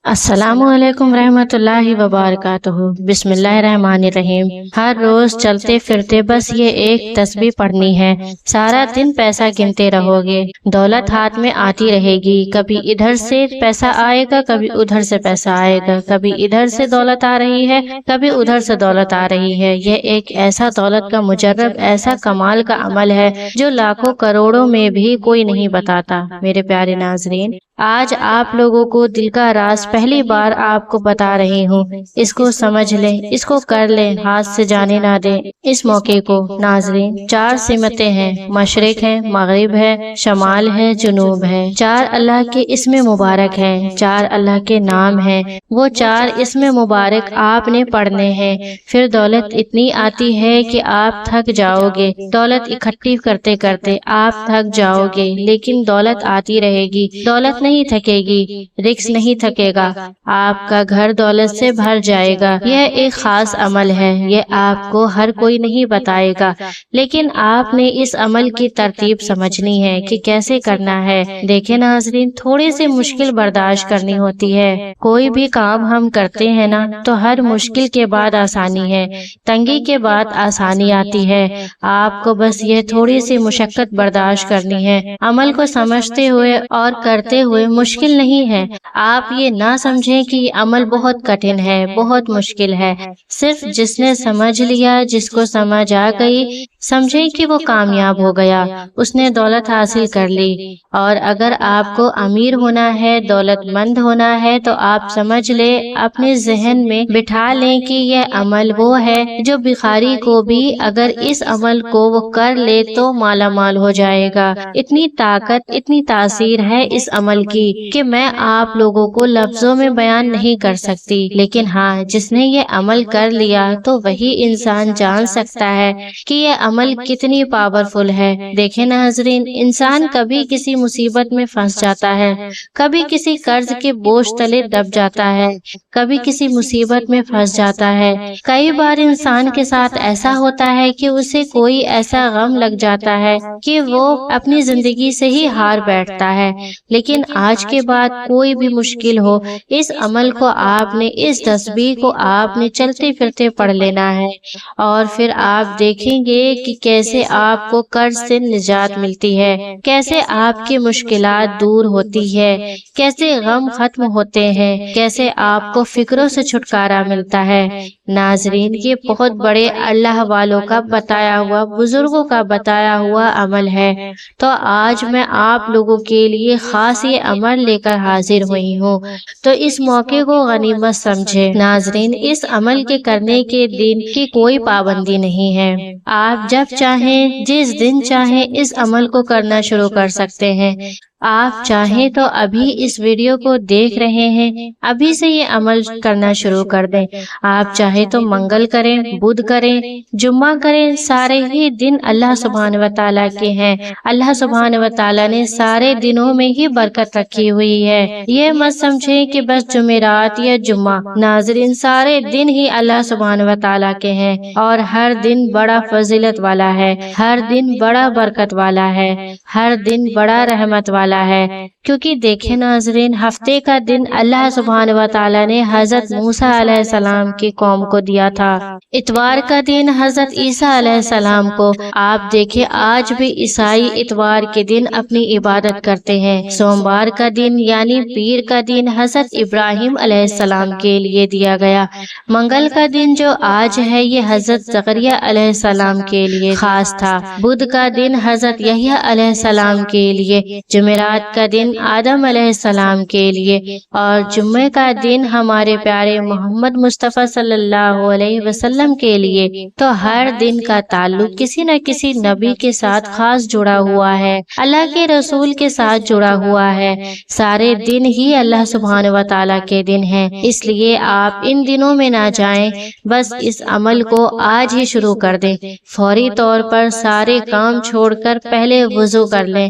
السلام علیکم ورحمۃ اللہ وبرکاتہ۔ بسم اللہ الرحمن الرحیم۔ ہر روز چلتے پھرتے بس یہ ایک تسبیح پڑھنی ہے، سارا دن پیسہ گنتے رہو گے، دولت ہاتھ میں آتی رہے گی، کبھی ادھر سے پیسہ آئے گا، کبھی ادھر سے پیسہ آئے گا، کبھی ادھر سے دولت آ رہی ہے، کبھی ادھر سے دولت آ رہی ہے۔ یہ ایک ایسا دولت کا مجرب، ایسا کمال کا عمل ہے جو لاکھوں کروڑوں میں بھی کوئی نہیں بتاتا۔ میرے پیارے ناظرین، آج آپ لوگوں کو دل کا راز پہلی بار آپ کو بتا رہی ہوں، اس کو سمجھ لیں، اس کو کر لیں، ہاتھ سے جانے نہ دیں اس موقع کو۔ ناظرین، 4 سمتیں ہیں، مشرق ہے، مغرب ہے، شمال ہے، جنوب ہے۔ 4 اللہ کے اسم مبارک ہیں، 4 اللہ کے نام ہیں، وہ 4 اسم مبارک آپ نے پڑھنے ہیں۔ پھر دولت اتنی آتی ہے کہ آپ تھک جاؤ گے، دولت اکٹھی کرتے کرتے آپ تھک جاؤ گے، لیکن دولت آتی رہے گی، دولت نہیں تھکے گی، رزق نہیں تھکے گا، آپ کا گھر دولت سے بھر جائے گا۔ یہ ایک خاص عمل ہے، یہ آپ کو ہر کوئی نہیں بتائے گا، لیکن آپ نے اس عمل کی ترتیب سمجھنی ہے کہ کیسے کرنا ہے۔ دیکھیں ناظرین، تھوڑی سی مشکل برداشت کرنی ہوتی ہے۔ کوئی بھی کام ہم کرتے ہیں نا تو ہر مشکل کے بعد آسانی ہے، تنگی کے بعد آسانی آتی ہے۔ آپ کو بس یہ تھوڑی سی مشقت برداشت کرنی ہے۔ عمل کو سمجھتے ہوئے اور کرتے ہوئے مشکل نہیں ہے۔ آپ یہ نہ سمجھیں کہ یہ عمل بہت کٹھن ہے، بہت مشکل ہے۔ صرف جس نے سمجھ لیا، جس کو سمجھ آ گئی، سمجھیں کہ وہ کامیاب ہو گیا، اس نے دولت حاصل کر لی۔ اور اگر آپ کو امیر ہونا ہے، دولت مند ہونا ہے، تو آپ سمجھ لیں، اپنے ذہن میں بٹھا لیں کہ یہ عمل وہ ہے جو بھکاری کو بھی اگر اس عمل کو وہ کر لے تو مالا مال ہو جائے گا۔ اتنی طاقت، اتنی تاثیر ہے اس عمل کی کہ میں آپ لوگوں کو لفظوں میں بیان نہیں کر سکتی، لیکن ہاں، جس نے یہ عمل کر لیا تو وہی انسان جان سکتا ہے کہ یہ عمل کتنی پاورفل ہے۔ دیکھیں ناظرین، انسان کبھی کسی مصیبت میں پھنس جاتا ہے، کبھی کسی قرض کے بوجھ تلے دب جاتا ہے، کبھی کسی مصیبت میں پھنس جاتا ہے۔ کئی بار انسان کے ساتھ ایسا ہوتا ہے کہ اسے کوئی ایسا غم لگ جاتا ہے کہ وہ اپنی زندگی سے ہی ہار بیٹھتا ہے، لیکن آج کے بعد کوئی بھی مشکل ہو، اس عمل کو آپ نے، اس تسبیح کو آپ نے چلتے پھرتے پڑھ لینا ہے، اور پھر آپ دیکھیں گے کہ کیسے آپ کو قرض سے نجات ملتی ہے، کیسے آپ کی مشکلات دور ہوتی ہے، کیسے غم ختم ہوتے ہیں، کیسے آپ کو فکروں سے چھٹکارا ملتا ہے۔ ناظرین، یہ بہت بڑے اللہ والوں کا بتایا ہوا، بزرگوں کا بتایا ہوا عمل ہے، تو آج میں آپ لوگوں کے لیے خاص یہ عمل لے کر حاضر ہوئی ہوں، تو اس موقع کو غنیمت سمجھے۔ ناظرین، اس عمل کے کرنے کے دن کی کوئی پابندی نہیں ہے، آپ جب چاہیں، جس دن چاہیں اس عمل کو کرنا شروع کر سکتے ہیں۔ آپ چاہیں تو ابھی اس ویڈیو کو دیکھ رہے ہیں، ابھی سے یہ عمل کرنا شروع کر دیں۔ آپ چاہیں تو منگل کریں، بدھ کریں، جمعہ کریں، سارے ہی دن اللہ سبحانہ و تعالیٰ کے ہیں۔ اللہ سبحانہ و تعالیٰ نے سارے دنوں میں ہی برکت رکھی ہوئی ہے۔ یہ مت سمجھیں کہ بس جمعرات یا جمعہ، ناظرین، سارے دن ہی اللہ سبحانہ و تعالیٰ کے ہیں، اور ہر دن بڑا فضیلت والا ہے، ہر دن بڑا برکت والا ہے، ہر دن بڑا رحمت والا ہے۔ کیونکہ دیکھیں ناظرین، ہفتے کا دن اللہ سبحانہ و تعالیٰ نے حضرت موسیٰ علیہ السلام کی قوم کو دیا تھا، اتوار کا دن حضرت عیسیٰ علیہ السلام کو۔ آپ دیکھیں، آج بھی عیسائی اتوار کے دن اپنی عبادت کرتے ہیں۔ سوموار کا دن یعنی پیر کا دن حضرت ابراہیم علیہ السلام کے لیے دیا گیا۔ منگل کا دن جو آج ہے، یہ حضرت زکریا علیہ السلام کے لیے خاص تھا۔ بدھ کا دن حضرت یحییٰ علیہ السلام کے لیے، جمعرات کا دن آدم علیہ السلام کے لیے، اور جمعے کا دن ہمارے پیارے محمد مصطفیٰ صلی اللہ علیہ وسلم کے لیے۔ تو ہر دن کا تعلق کسی نہ کسی نبی کے ساتھ خاص جڑا ہوا ہے، اللہ کے رسول کے ساتھ جڑا ہوا ہے۔ سارے دن ہی اللہ سبحانہ و تعالیٰ کے دن ہیں، اس لیے آپ ان دنوں میں نہ جائیں، بس اس عمل کو آج ہی شروع کر دیں۔ فوری طور پر سارے کام چھوڑ کر پہلے وضو کر لیں،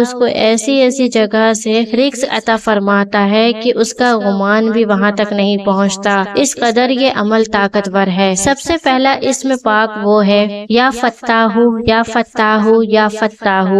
اس کو ایسی ایسی جگہ سے رزق عطا فرماتا ہے کہ اس کا گمان بھی وہاں تک نہیں پہنچتا، اس قدر یہ عمل طاقتور ہے۔ سب سے پہلا اسم پاک وہ ہے یا فتاح، یا فتاح، یا فتاح،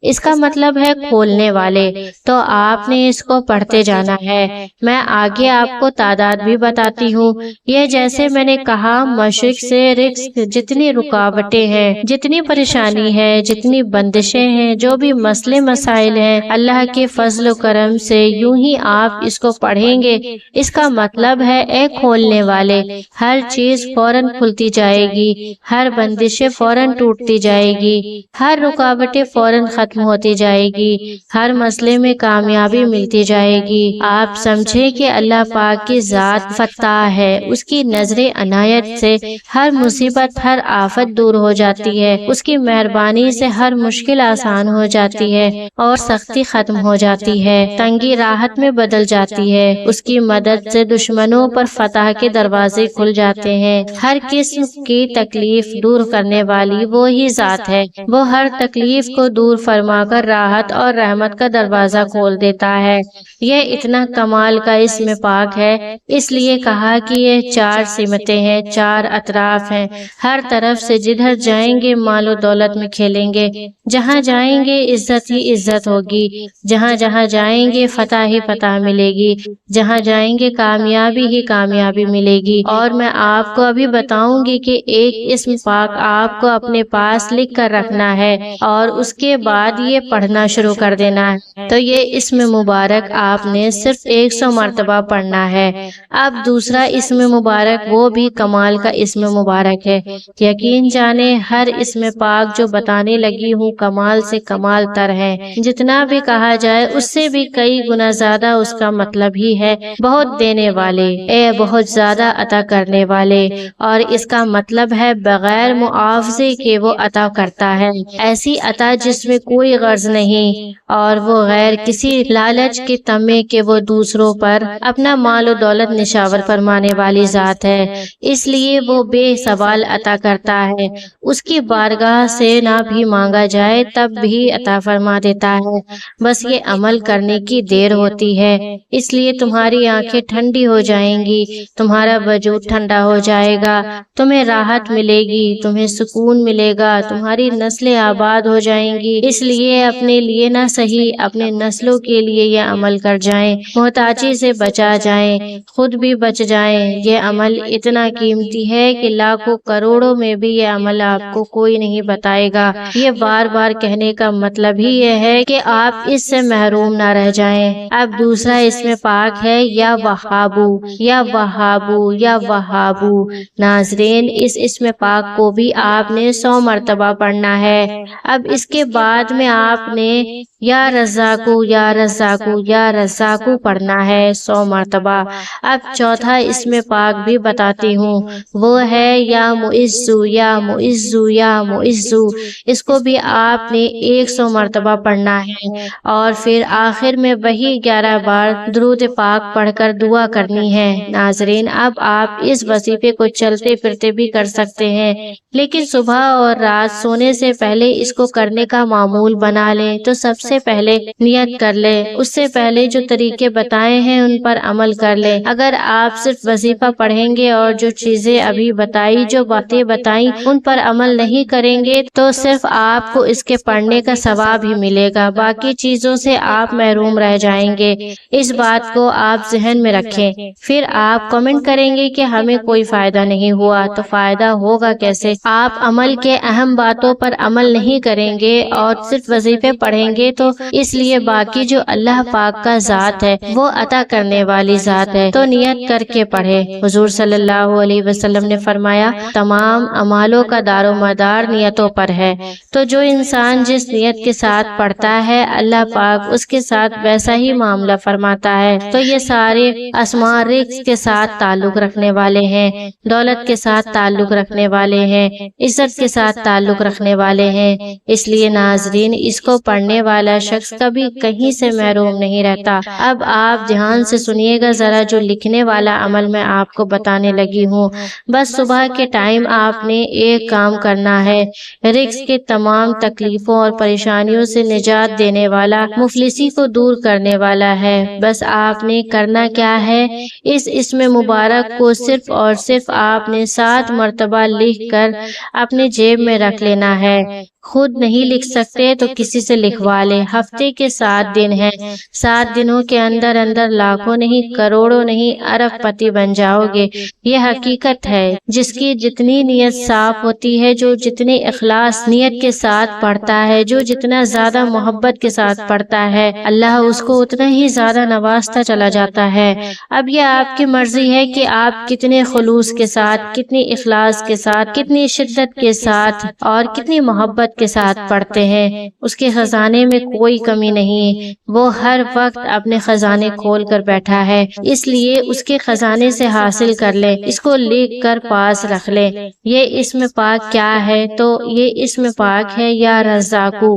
اس کا مطلب ہے کھولنے والے۔ تو آپ نے اس کو پڑھتے جانا ہے، میں آگے آپ کو تعداد بھی بتاتی ہوں۔ یہ جیسے میں نے کہا مشرق سے رزق، جتنی رکاوٹیں ہیں، جتنی پریشانی ہے، جتنی بندشیں ہیں، جو بھی مسئلے مسائل ہیں، اللہ کے فضل و کرم سے یوں ہی آپ اس کو پڑھیں گے، اس کا مطلب ہے اے کھولنے والے، ہر چیز فوراً کھلتی جائے گی، ہر بندش فوراً ٹوٹتی جائے گی، ہر رکاوٹیں فوراً ختم ہوتی جائے گی، ہر مسئلے میں کامیابی ملتی جائے گی۔ آپ سمجھیں کہ اللہ پاک کی ذات فتاح ہے، اس کی نظر عنایت سے ہر مصیبت، ہر آفت دور ہو جاتی ہے، اس کی مہربانی سے ہر مشکل آسان ہو جاتی ہے اور سختی ختم ہو جاتی ہے، تنگی راحت میں بدل جاتی ہے، اس کی مدد سے دشمنوں پر فتح کے دروازے کھل جاتے ہیں۔ ہر قسم کی تکلیف دور کرنے والی وہی ذات ہے، وہ ہر تکلیف کو دور فرما کر راحت اور رحمت کا دروازہ کھول دیتا ہے۔ یہ اتنا کمال کا اسم پاک ہے، اس لیے کہا کہ یہ چار سمتیں ہیں، چار اطراف ہیں، ہر طرف سے جدھر جائیں گے مال و دولت میں کھیلیں گے، جہاں جائیں گے عزت ہی عزت ہوگی، جہاں جہاں جائیں گے فتح ہی فتح ملے گی، جہاں جائیں گے کامیابی ہی کامیابی ملے گی۔ اور میں آپ کو ابھی بتاؤں گی کہ ایک اسم پاک آپ کو اپنے پاس لکھ کر رکھنا ہے اور اس کے بعد یہ پڑھنا شروع کر دینا ہے۔ تو یہ اسم مبارک آپ نے صرف 100 مرتبہ پڑھنا ہے۔ اب دوسرا اسم مبارک وہ بھی کمال کا اسم مبارک ہے، یقین جانے ہر اسم پاک جو بتانے لگی ہوں کمال سے کمال تر ہے، جتنا بھی کہا جائے اس سے بھی کئی گنا زیادہ اس کا مطلب ہی ہے بہت دینے والے، اے بہت زیادہ عطا کرنے والے، اور اس کا مطلب ہے بغیر معاوضے کے وہ عطا کرتا ہے، ایسی عطا جس میں کوئی غرض نہیں، اور وہ غیر کسی لالچ کے طمع کے وہ دوسروں پر اپنا مال و دولت نشاور فرمانے والی ذات ہے، اس لیے وہ بے سوال عطا کرتا ہے، اس کی بارگاہ سے نہ بھی مانگا جائے تب بھی عطا فرما دیتا ہے، بس یہ عمل کرنے کی دیر ہوتی ہے، اس لیے تمہاری آنکھیں ٹھنڈی ہو جائیں گی، تمہارا وجود ٹھنڈا ہو جائے گا، تمہیں راحت ملے گی، تمہیں سکون ملے گا، تمہاری نسلیں آباد ہو جائیں گی، اس لیے اپنے لیے نہ صحیح اپنے نسلوں کے لیے یہ عمل کر جائیں، محتاجی سے بچا جائیں، خود بھی بچ جائیں۔ یہ عمل اتنا قیمتی ہے کہ لاکھوں کروڑوں میں بھی یہ عمل آپ کو کوئی نہیں بتائے گا۔ یہ بار بار کہنے کا مطلب ہی یہ ہے کہ آپ اس سے محروم نہ رہ جائیں۔ اب دوسرا اسم پاک ہے یا وہابو، یا وہابو، یا وہابو۔ ناظرین اس اسم پاک کو بھی آپ نے 100 مرتبہ پڑھنا ہے۔ اب اس کے بعد میں آپ نے یا رزاقو، یا رزاقو، یا رزاقو پڑھنا ہے 100 مرتبہ۔ اب چوتھا اسم پاک بھی بتاتی ہوں، وہ ہے یا معزو، یا معزو، یا معزو، اس کو بھی آپ نے 100 مرتبہ پڑھنا ہے، اور پھر آخر میں وہی 11 بار درود پاک پڑھ کر دعا کرنی ہے۔ ناظرین اب آپ اس وظیفے کو چلتے پھرتے بھی کر سکتے ہیں، لیکن صبح اور رات سونے سے پہلے اس کو کرنے کا معمول بنا لیں۔ تو سب سے پہلے نیت کر لیں، اس سے پہلے جو طریقے بتائے ہیں ان پر عمل کر لیں۔ اگر آپ صرف وظیفہ پڑھیں گے اور جو چیزیں ابھی بتائی، جو باتیں بتائیں ان پر عمل نہیں کریں گے تو صرف آپ کو اس کے پڑھنے کا ثواب ہی ملے گا، باقی چیزوں سے آپ محروم رہ جائیں گے۔ اس بات کو آپ ذہن میں رکھیں۔ پھر آپ کمنٹ کریں گے کہ ہمیں کوئی فائدہ نہیں ہوا، تو فائدہ ہوگا کیسے؟ آپ عمل کے اہم باتوں پر عمل نہیں کریں گے اور صرف وظیفے پڑھیں گے، تو اس لیے باقی جو اللہ پاک کا ذات ہے وہ عطا کرنے والی ذات ہے، تو نیت کر کے پڑھے۔ حضور صلی اللہ علیہ وسلم نے فرمایا تمام اعمالوں کا دار و مدار نیتوں پر ہے، تو جو انسان جس نیت کے ساتھ پڑھتا ہے اللہ پاک اس کے ساتھ ویسا ہی معاملہ فرماتا ہے۔ تو یہ سارے اسماء رزق کے ساتھ تعلق رکھنے والے ہیں، دولت کے ساتھ تعلق رکھنے والے ہیں، عزت کے ساتھ تعلق رکھنے والے ہیں، اس لیے ناظرین اس کو پڑھنے والا والا شخص کبھی کہیں سے محروم نہیں رہتا۔ اب آپ دھیان سے سنیے گا ذرا، جو لکھنے والا عمل میں آپ کو بتانے لگی ہوں۔ بس صبح کے ٹائم آپ نے ایک کام کرنا ہے، رزق کے تمام تکلیفوں اور پریشانیوں سے نجات دینے والا، مفلسی کو دور کرنے والا ہے۔ بس آپ نے کرنا کیا ہے، اس اسم مبارک کو صرف اور صرف آپ نے 7 مرتبہ لکھ کر اپنے جیب میں رکھ لینا ہے۔ خود نہیں لکھ سکتے تو کسی سے لکھوا لیں۔ ہفتے کے 7 دن ہیں، 7 دنوں کے اندر اندر لاکھوں نہیں، کروڑوں نہیں، ارب پتی بن جاؤ گے۔ یہ حقیقت ہے، جس کی جتنی نیت صاف ہوتی ہے، جو جتنی اخلاص نیت کے ساتھ پڑھتا ہے، جو جتنا زیادہ محبت کے ساتھ پڑھتا ہے، اللہ اس کو اتنا ہی زیادہ نوازتا چلا جاتا ہے۔ اب یہ آپ کی مرضی ہے کہ آپ کتنے خلوص کے ساتھ، کتنی اخلاص کے ساتھ، کتنی شدت کے ساتھ اور کتنی محبت کے ساتھ پڑھتے ہیں۔ اس کے خزانے میں کوئی کمی نہیں، وہ ہر وقت اپنے خزانے کھول کر بیٹھا ہے، اس لیے اس کے خزانے سے حاصل کر لیں، اس کو لکھ کر پاس رکھ لیں۔ یہ اسم پاک کیا ہے؟ تو یہ اسم پاک ہے یا رزاقو۔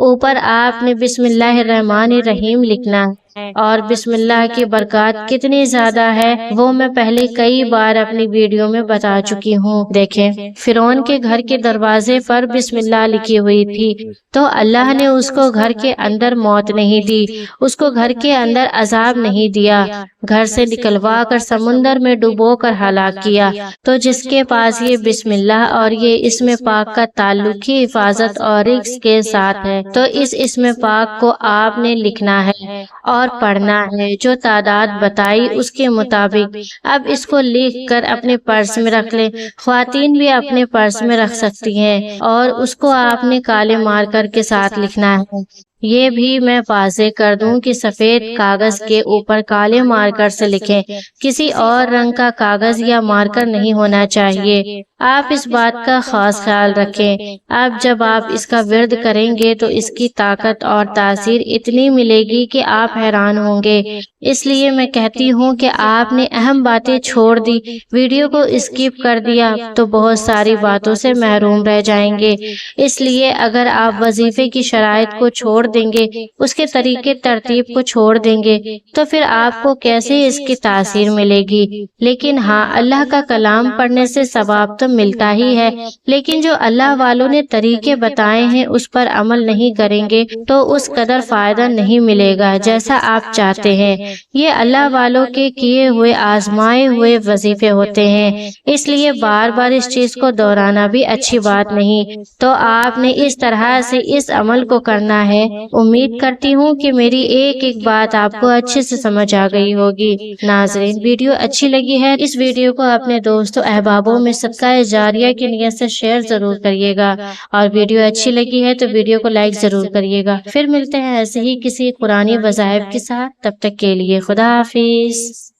اوپر آپ نے بسم اللہ الرحمن الرحیم لکھنا ہے، اور بسم اللہ کی برکات کتنی زیادہ ہے وہ میں پہلے کئی بار اپنی ویڈیو میں بتا چکی ہوں۔ دیکھیں، فرعون کے گھر کے دروازے پر بسم اللہ لکھی ہوئی تھی، تو اللہ نے اس کو گھر کے اندر موت نہیں دی، اس کو گھر کے اندر عذاب نہیں دیا، گھر سے نکلوا کر سمندر میں ڈبو کر ہلاک کیا۔ تو جس کے پاس یہ بسم اللہ اور یہ اسم پاک کا تعلق ہی حفاظت اور رزق کے ساتھ ہے، تو اس اسم پاک کو آپ نے لکھنا ہے اور پڑھنا ہے، جو تعداد بتائی اس کے مطابق۔ اب اس کو لکھ کر اپنے پرس میں رکھ لیں، خواتین بھی اپنے پرس میں رکھ سکتی ہیں، اور اس کو آپ نے کالے مارکر کے ساتھ لکھنا ہے۔ یہ بھی میں واضح کر دوں کہ سفید کاغذ کے اوپر کالے مارکر سے لکھیں، کسی اور رنگ کا کاغذ یا مارکر نہیں ہونا چاہیے۔ آپ اس بات کا خاص خیال رکھیں۔ اب جب آپ اس کا ورد کریں گے تو اس کی طاقت اور تاثیر اتنی ملے گی کہ آپ حیران ہوں گے۔ اس لیے میں کہتی ہوں کہ آپ نے اہم باتیں چھوڑ دی، ویڈیو کو اسکپ کر دیا تو بہت ساری باتوں سے محروم رہ جائیں گے۔ اس لیے اگر آپ وظیفے کی شرائط کو چھوڑ دیں گے، اس کے طریقے ترتیب کو چھوڑ دیں گے، تو پھر آپ کو کیسے اس کی تاثیر ملے گی؟ لیکن ہاں، اللہ کا کلام پڑھنے سے ثواب تو ملتا ہی ہے، لیکن جو اللہ والوں نے طریقے بتائے ہیں اس پر عمل نہیں کریں گے تو اس قدر فائدہ نہیں ملے گا جیسا آپ چاہتے ہیں۔ یہ اللہ والوں کے کیے ہوئے آزمائے ہوئے وظیفے ہوتے ہیں، اس لیے بار بار اس چیز کو دہرانا بھی اچھی بات نہیں۔ تو آپ نے اس طرح سے اس عمل کو کرنا ہے۔ امید کرتی ہوں کہ میری ایک ایک بات آپ کو اچھے سے سمجھ آ گئی ہوگی۔ ناظرین، ویڈیو اچھی لگی ہے، اس ویڈیو کو اپنے دوستوں احبابوں میں صدقہ جاریہ کی نیت سے شیئر ضرور کریے گا، اور ویڈیو اچھی لگی ہے تو ویڈیو کو لائک ضرور کریے گا۔ پھر ملتے ہیں ایسے ہی کسی قرآنی وظائف کے ساتھ، تب تک کے لیے خدا حافظ۔